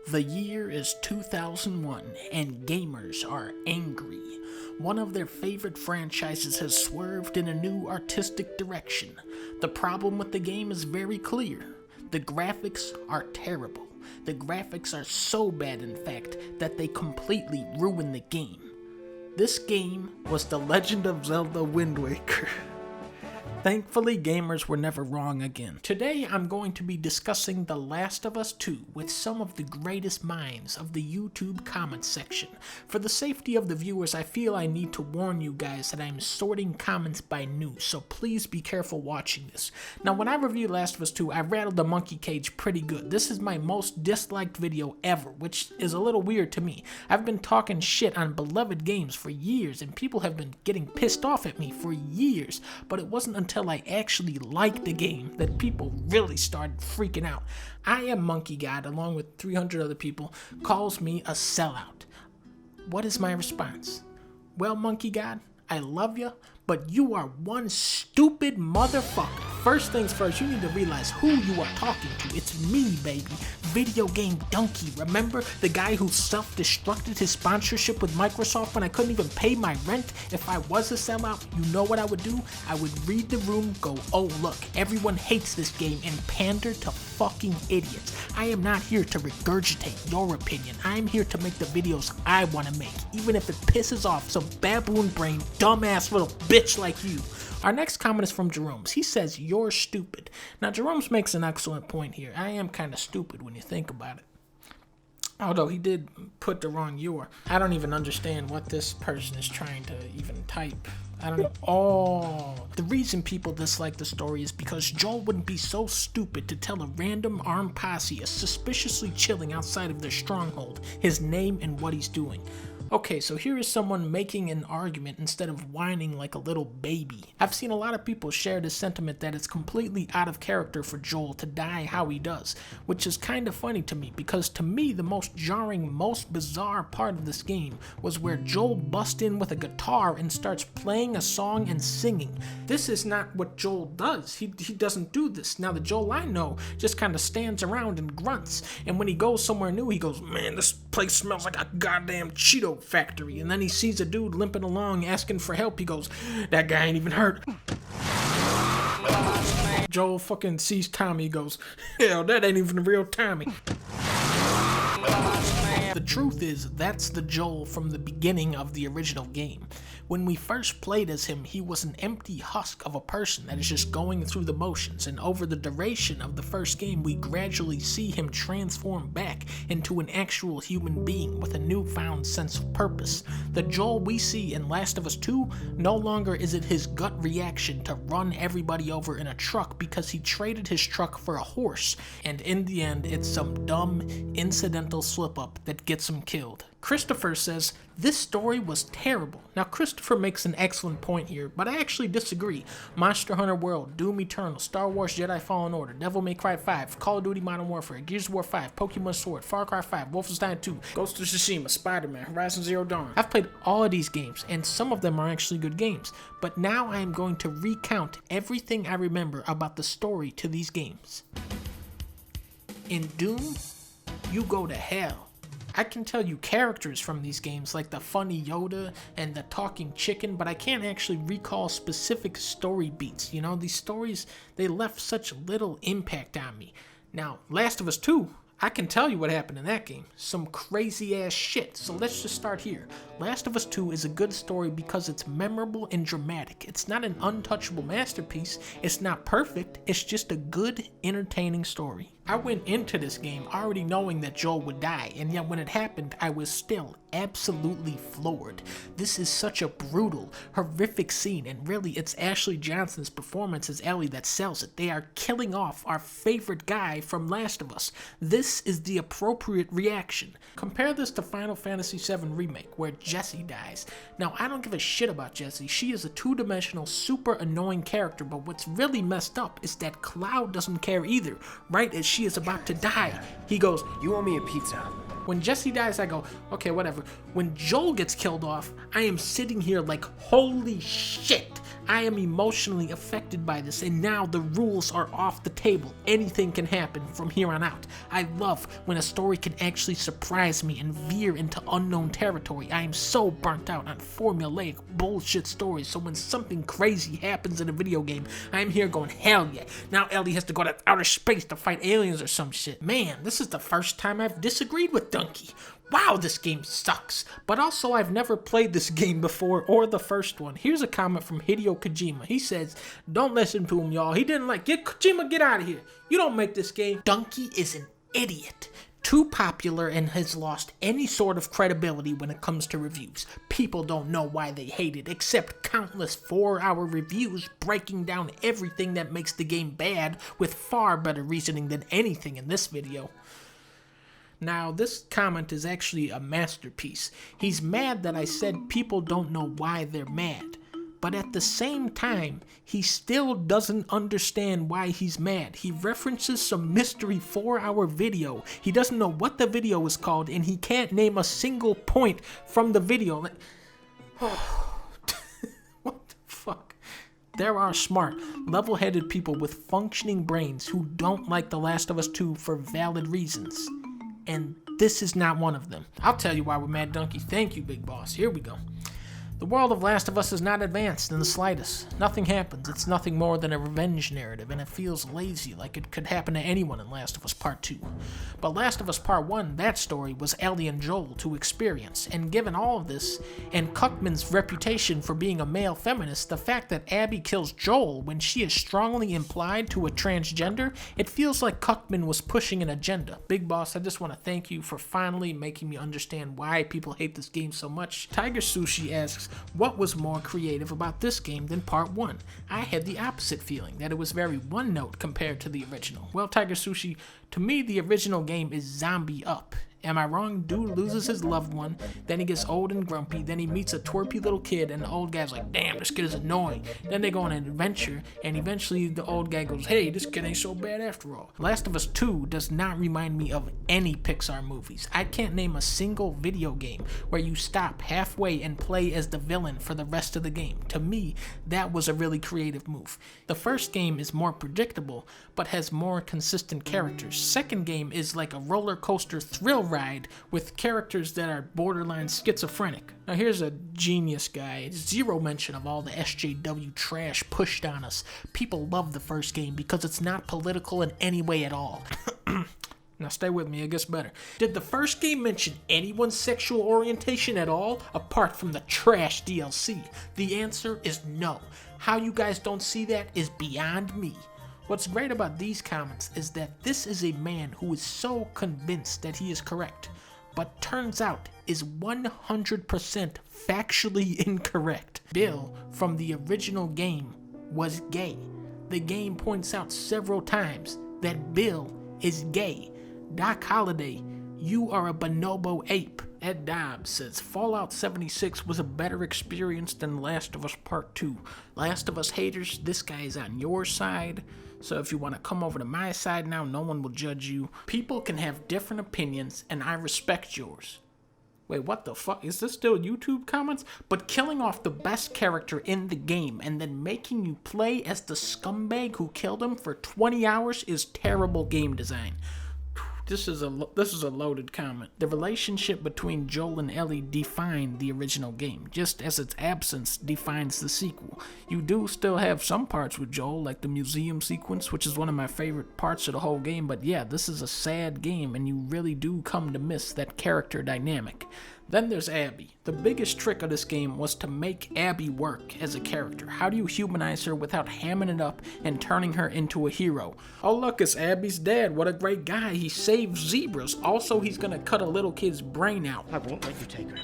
The year is 2001 and gamers are angry. One of their favorite franchises has swerved in a new artistic direction. The problem with the game is very clear. The graphics are terrible. The graphics are so bad, in fact, that they completely ruin the game. This game was The Legend of Zelda Wind Waker. Thankfully, gamers were never wrong again. Today, I'm going to be discussing The Last of Us 2 with some of the greatest minds of the YouTube comments section. For the safety of the viewers, I feel I need to warn you guys that I'm sorting comments by news, so please be careful watching this. Now, when I reviewed Last of Us 2, I rattled the monkey cage pretty good. This is my most disliked video ever, which is a little weird to me. I've been talking shit on beloved games for years, and people have been getting pissed off at me for years, but it wasn't until I actually liked the game that people really started freaking out. I Am Monkey God, along with 300 other people, calls me a sellout. What is my response? Well, Monkey God, I love you, but you are one stupid motherfucker. First things first, you need to realize who you are talking to. It's me, baby. Video game donkey. Remember the guy who self-destructed his sponsorship with Microsoft when I couldn't even pay my rent? If I was a sellout, you know what I would do? I would read the room, go, oh look, everyone hates this game, and pander to fucking idiots. I am not here to regurgitate your opinion. I'm here to make the videos I want to make, even if it pisses off some baboon brain, dumbass little bitch like you. Our next comment is from Jerome's. He says, you're stupid. Now, Jerome's makes an excellent point here. I am kind of stupid when you think about it. Although he did put the wrong "your." I don't even understand what this person is trying to even type. I don't know. Oh, the reason people dislike the story is because Joel wouldn't be so stupid to tell a random armed posse suspiciously chilling outside of their stronghold his name and what he's doing. Okay, so here is someone making an argument instead of whining like a little baby. I've seen a lot of people share this sentiment that it's completely out of character for Joel to die how he does, which is kind of funny to me because to me the most jarring, most bizarre part of this game was where Joel busts in with a guitar and starts playing a song and singing. This is not what Joel does. He doesn't do this. Now the Joel I know just kind of stands around and grunts, and when he goes somewhere new he goes, man, this place smells like a goddamn Cheeto factory, and then he sees a dude limping along asking for help. He goes, that guy ain't even hurt. Joel fucking sees Tommy. He goes, hell, that ain't even real Tommy. The truth is, that's the Joel from the beginning of the original game. When we first played as him, he was an empty husk of a person that is just going through the motions, and over the duration of the first game, we gradually see him transform back into an actual human being with a newfound sense of purpose. The Joel we see in Last of Us 2, no longer is it his gut reaction to run everybody over in a truck because he traded his truck for a horse, and in the end, it's some dumb, incidental slip-up that gets him killed. Christopher says, this story was terrible. Now, Christopher makes an excellent point here, but I actually disagree. Monster Hunter World, Doom Eternal, Star Wars Jedi Fallen Order, Devil May Cry 5, Call of Duty Modern Warfare, Gears of War 5, Pokemon Sword, Far Cry 5, Wolfenstein 2, Ghost of Tsushima, Spider-Man, Horizon Zero Dawn. I've played all of these games, and some of them are actually good games, but now I am going to recount everything I remember about the story to these games. In Doom, you go to hell. I can tell you characters from these games like the funny Yoda and the talking chicken, but I can't actually recall specific story beats. You know, these stories, they left such little impact on me. Now, Last of Us 2, I can tell you what happened in that game. Some crazy ass shit. So let's just start here. Last of Us 2 is a good story because it's memorable and dramatic. It's not an untouchable masterpiece. It's not perfect. It's just a good, entertaining story. I went into this game already knowing that Joel would die, and yet when it happened, I was still absolutely floored. This is such a brutal, horrific scene, and really it's Ashley Johnson's performance as Ellie that sells it. They are killing off our favorite guy from Last of Us. This is the appropriate reaction. Compare this to Final Fantasy VII Remake, where Jessie dies. Now, I don't give a shit about Jessie. She is a two-dimensional, super annoying character, but what's really messed up is that Cloud doesn't care either. Right as she is about to die, he goes, you owe me a pizza. When Jesse dies, I go, okay, whatever. When Joel gets killed off, I am sitting here like, holy shit. I am emotionally affected by this, and now the rules are off the table. Anything can happen from here on out. I love when a story can actually surprise me and veer into unknown territory. I am so burnt out on formulaic bullshit stories, so when something crazy happens in a video game, I am here going, hell yeah. Now Ellie has to go to outer space to fight aliens or some shit. Man, this is the first time I've disagreed with Donkey. Wow, this game sucks. But also, I've never played this game before or the first one. Here's a comment from Hideo Kojima. He says, don't listen to him, y'all. He didn't like, Kojima, get out of here. You don't make this game. Donkey is an idiot. Too popular and has lost any sort of credibility when it comes to reviews. People don't know why they hate it, except countless 4-hour reviews breaking down everything that makes the game bad with far better reasoning than anything in this video. Now, this comment is actually a masterpiece. He's mad that I said people don't know why they're mad. But at the same time, he still doesn't understand why he's mad. He references some mystery 4-hour video. He doesn't know what the video is called, and he can't name a single point from the video. What the fuck? There are smart, level-headed people with functioning brains who don't like The Last of Us 2 for valid reasons. And this is not one of them. I'll tell you why we're mad, Donkey. Thank you, Big Boss. Here we go. The world of Last of Us is not advanced in the slightest. Nothing happens. It's nothing more than a revenge narrative, and it feels lazy, like it could happen to anyone in Last of Us Part 2. But Last of Us Part 1, that story was Ellie and Joel to experience, and given all of this, and Cuckman's reputation for being a male feminist, the fact that Abby kills Joel when she is strongly implied to a transgender, it feels like Cuckman was pushing an agenda. Big Boss, I just want to thank you for finally making me understand why people hate this game so much. Tiger Sushi asks, what was more creative about this game than Part 1? I had the opposite feeling, that it was very one-note compared to the original. Well, Tiger Sushi, to me the original game is Zombie Up. Am I wrong? Dude loses his loved one, then he gets old and grumpy, then he meets a twerpy little kid, and the old guy's like, damn, this kid is annoying. Then they go on an adventure, and eventually the old guy goes, hey, this kid ain't so bad after all. Last of Us 2 does not remind me of any Pixar movies. I can't name a single video game where you stop halfway and play as the villain for the rest of the game. To me, that was a really creative move. The first game is more predictable, but has more consistent characters. Second game is like a roller coaster thrill ride with characters that are borderline schizophrenic. Now here's a genius guy. Zero mention of all the SJW trash pushed on us. People love the first game because it's not political in any way at all. Now stay with me, it gets better. Did the first game mention anyone's sexual orientation at all, apart from the trash DLC? The answer is no. How you guys don't see that is beyond me. What's great about these comments is that this is a man who is so convinced that he is correct, but turns out is 100% factually incorrect. Bill from the original game was gay. The game points out several times that Bill is gay. Doc Holliday, you are a bonobo ape. Ed Dobbs says, Fallout 76 was a better experience than Last of Us Part 2. Last of Us haters, this guy is on your side. So if you want to come over to my side now, no one will judge you. People can have different opinions, and I respect yours. Wait, what the fuck? Is this still YouTube comments? But killing off the best character in the game and then making you play as the scumbag who killed him for 20 hours is terrible game design. This is a loaded comment. The relationship between Joel and Ellie defined the original game, just as its absence defines the sequel. You do still have some parts with Joel, like the museum sequence, which is one of my favorite parts of the whole game, but yeah, this is a sad game, and you really do come to miss that character dynamic. Then there's Abby. The biggest trick of this game was to make Abby work as a character. How do you humanize her without hamming it up and turning her into a hero? Oh look, it's Abby's dad. What a great guy. He saves zebras. Also, he's gonna cut a little kid's brain out. I won't let you take her.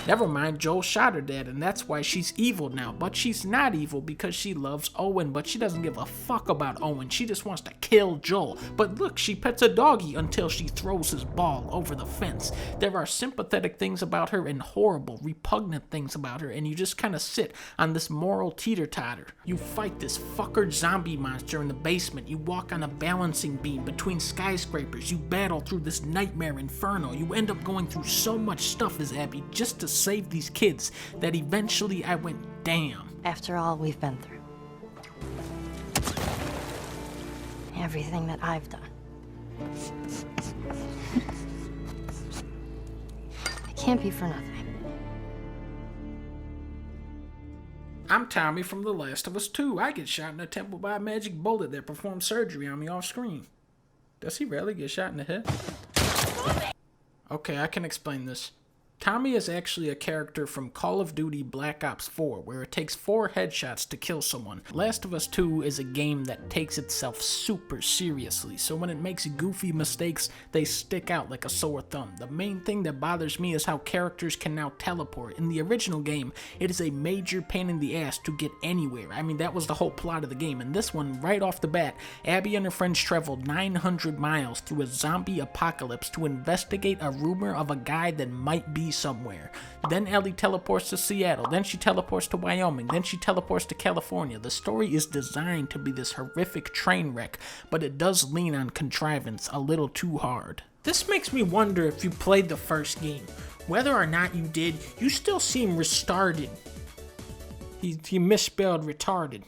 Never mind, Joel shot her dad, and that's why she's evil now. But she's not evil because she loves Owen, but she doesn't give a fuck about Owen. She just wants to kill Joel. But look, she pets a doggy until she throws his ball over the fence. There are sympathetic things about her and horrible, repugnant things about her, and you just kind of sit on this moral teeter-totter. You fight this fucker zombie monster in the basement. You walk on a balancing beam between skyscrapers. You battle through this nightmare inferno. You end up going through so much stuff as Abby just to save these kids that eventually I went, damn. After all we've been through. Everything that I've done. It can't be for nothing. I'm Tommy from The Last of Us 2. I get shot in the temple by a magic bullet that performs surgery on me off screen. Does he really get shot in the head? Okay, I can explain this. Tommy is actually a character from Call of Duty Black Ops 4, where it takes 4 headshots to kill someone. Last of Us 2 is a game that takes itself super seriously, so when it makes goofy mistakes, they stick out like a sore thumb. The main thing that bothers me is how characters can now teleport. In the original game, it is a major pain in the ass to get anywhere. I mean, that was the whole plot of the game. In this one, right off the bat, Abby and her friends traveled 900 miles through a zombie apocalypse to investigate a rumor of a guy that might be somewhere. Then Ellie teleports to Seattle, then she teleports to Wyoming, then she teleports to California. The story is designed to be this horrific train wreck, but it does lean on contrivance a little too hard. This makes me wonder if you played the first game. Whether or not you did, you still seem retarded. He misspelled retarded.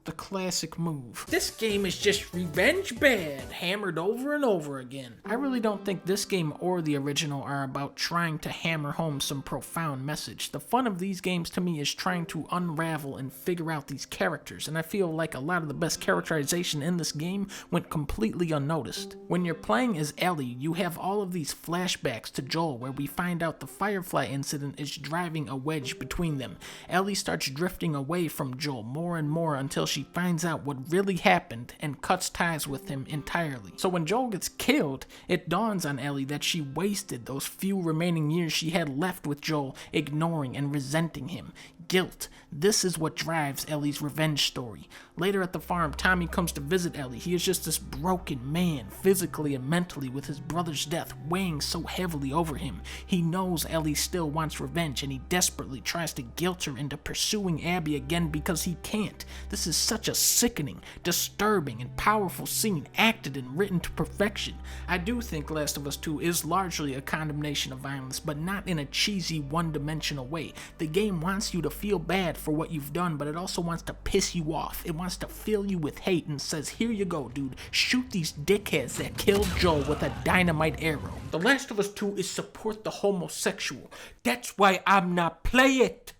The classic move. This game is just revenge bad, hammered over and over again. I really don't think this game or the original are about trying to hammer home some profound message. The fun of these games to me is trying to unravel and figure out these characters, and I feel like a lot of the best characterization in this game went completely unnoticed. When you're playing as Ellie, you have all of these flashbacks to Joel where we find out the Firefly incident is driving a wedge between them. Ellie starts drifting away from Joel more and more until she finds out what really happened and cuts ties with him entirely. So when Joel gets killed, it dawns on Ellie that she wasted those few remaining years she had left with Joel, ignoring and resenting him. Guilt. This is what drives Ellie's revenge story. Later at the farm, Tommy comes to visit Ellie. He is just this broken man, physically and mentally, with his brother's death weighing so heavily over him. He knows Ellie still wants revenge, and he desperately tries to guilt her into pursuing Abby again because he can't. This is such a sickening, disturbing, and powerful scene, acted and written to perfection. I do think Last of Us 2 is largely a condemnation of violence, but not in a cheesy, one-dimensional way. The game wants you to feel bad for what you've done, but it also wants to piss you off. It wants to fill you with hate and says, here you go, dude, shoot these dickheads that killed Joel with a dynamite arrow. The Last of Us 2 is support the homosexual. That's why I'm not play it.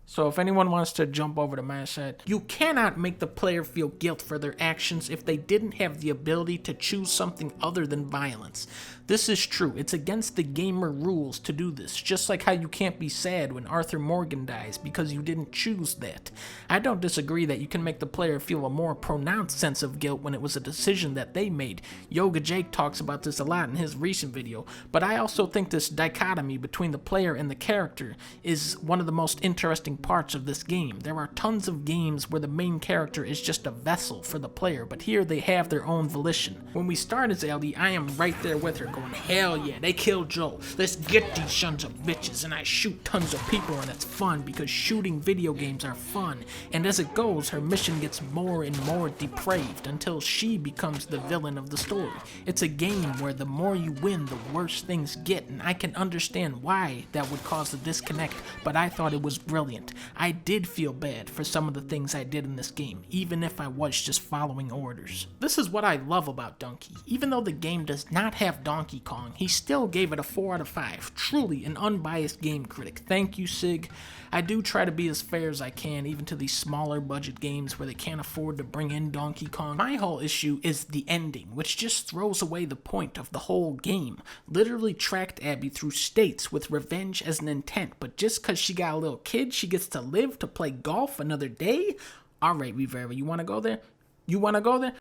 So if anyone wants to jump over to my side, you cannot make the player feel guilt for their actions if they didn't have the ability to choose something other than violence. This is true. It's against the gamer rules to do this, just like how you can't be sad when Arthur Morgan dies because you didn't choose that. I don't disagree that you can make the player feel a more pronounced sense of guilt when it was a decision that they made. Yoga Jake talks about this a lot in his recent video, but I also think this dichotomy between the player and the character is one of the most interesting parts of this game. There are tons of games where the main character is just a vessel for the player, but here they have their own volition. When we start as Ellie, I am right there with her going, hell yeah, they killed Joel. Let's get these sons of bitches, and I shoot tons of people, and it's fun because shooting video games are fun. And as it goes, her mission gets more and more depraved until she becomes the villain of the story. It's a game where the more you win, the worse things get, and I can understand why that would cause a disconnect, but I thought it was brilliant. I did feel bad for some of the things I did in this game, even if I was just following orders. This is what I love about Donkey. Even though the game does not have Donkey Kong, he still gave it a 4 out of 5. Truly an unbiased game critic. Thank you, Sig. I do try to be as fair as I can, even to these smaller budget games where they can't afford to bring in Donkey Kong. My whole issue is the ending, which just throws away the point of the whole game. Literally tracked Abby through states with revenge as an intent, but just because she got a little kid, she gets to live to play golf another day? Alright, Rivera, you want to go there? You wanna go there?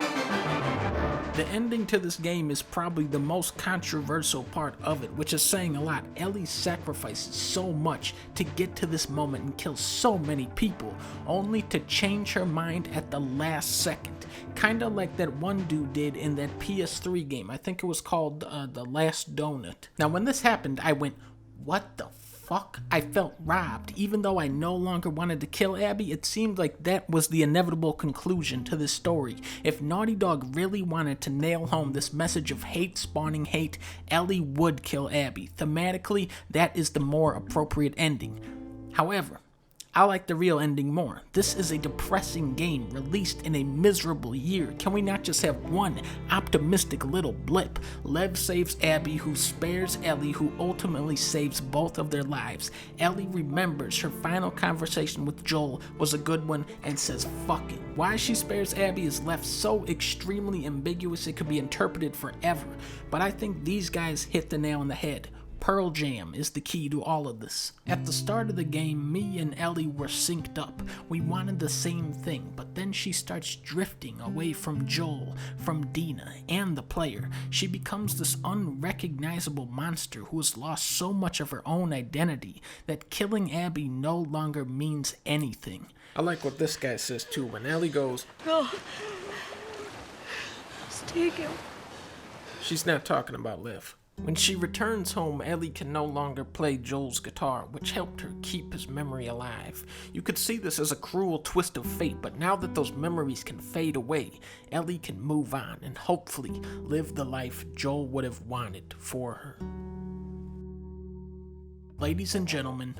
The ending to this game is probably the most controversial part of it, which is saying a lot. Ellie sacrifices so much to get to this moment and kill so many people, only to change her mind at the last second. Kinda like that one dude did in that PS3 game. I think it was called The Last Donut. Now when this happened, I went, what the fuck? I felt robbed. Even though I no longer wanted to kill Abby, it seemed like that was the inevitable conclusion to this story. If Naughty Dog really wanted to nail home this message of hate spawning hate, Ellie would kill Abby. Thematically, that is the more appropriate ending. However, I like the real ending more. This is a depressing game released in a miserable year. Can we not just have one optimistic little blip? Lev saves Abby, who spares Ellie, who ultimately saves both of their lives. Ellie remembers her final conversation with Joel was a good one and says fuck it. Why she spares Abby is left so extremely ambiguous it could be interpreted forever. But I think these guys hit the nail on the head. Pearl Jam is the key to all of this. At the start of the game, me and Ellie were synced up. We wanted the same thing, but then she starts drifting away from Joel, from Dina, and the player. She becomes this unrecognizable monster who has lost so much of her own identity that killing Abby no longer means anything. I like what this guy says too, when Ellie goes, "No, just take him." She's not talking about Liv. When she returns home, Ellie can no longer play Joel's guitar, which helped her keep his memory alive. You could see this as a cruel twist of fate, but now that those memories can fade away, Ellie can move on and hopefully live the life Joel would have wanted for her. Ladies and gentlemen,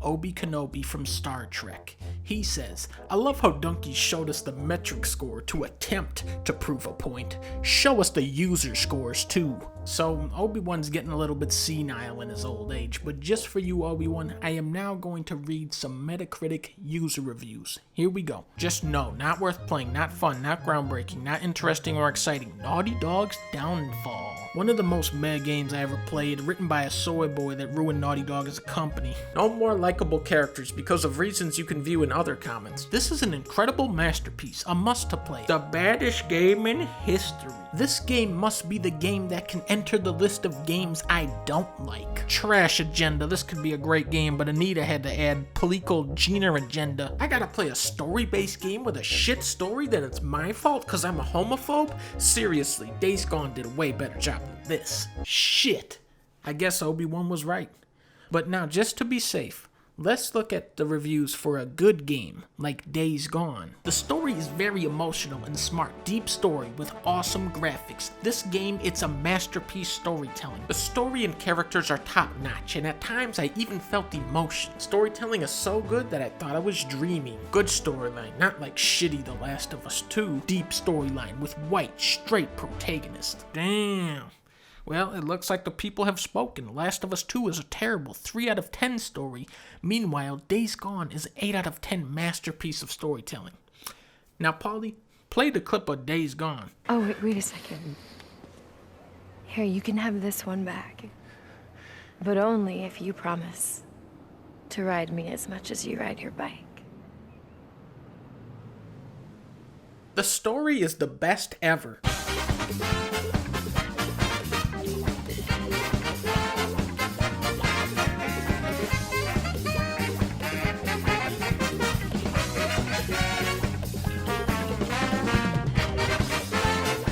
Obi Kenobi from Star Trek. He says, I love how Donkey showed us the metric score to attempt to prove a point. Show us the user scores too. So Obi-Wan's getting a little bit senile in his old age, but just for you, Obi-Wan, I am now going to read some Metacritic user reviews. Here we go. Just no, not worth playing, not fun, not groundbreaking, not interesting or exciting. Naughty Dog's downfall. One of the most meh games I ever played, written by a soy boy that ruined Naughty Dog as a company. No more likable characters because of reasons you can view in other comments. This is an incredible masterpiece, a must to play. The baddest game in history. This game must be the game that can enter the list of games I don't like. Trash agenda, this could be a great game, but Anita had to add political Gina agenda. I gotta play a story-based game with a shit story that it's my fault cause I'm a homophobe? Seriously, Days Gone did a way better job than this. Shit. I guess Obi-Wan was right. But now, just to be safe, let's look at the reviews for a good game, like Days Gone. The story is very emotional and smart, deep story with awesome graphics. This game, it's a masterpiece storytelling. The story and characters are top notch, and at times I even felt emotion. Storytelling is so good that I thought I was dreaming. Good storyline, not like shitty The Last of Us 2. Deep storyline with white, straight protagonist. Damn. Well, it looks like the people have spoken. Last of Us 2 is a terrible 3 out of 10 story. Meanwhile, Days Gone is an 8 out of 10 masterpiece of storytelling. Now, Paulie, play the clip of Days Gone. Oh, wait a second. Here, you can have this one back. But only if you promise to ride me as much as you ride your bike. The story is the best ever.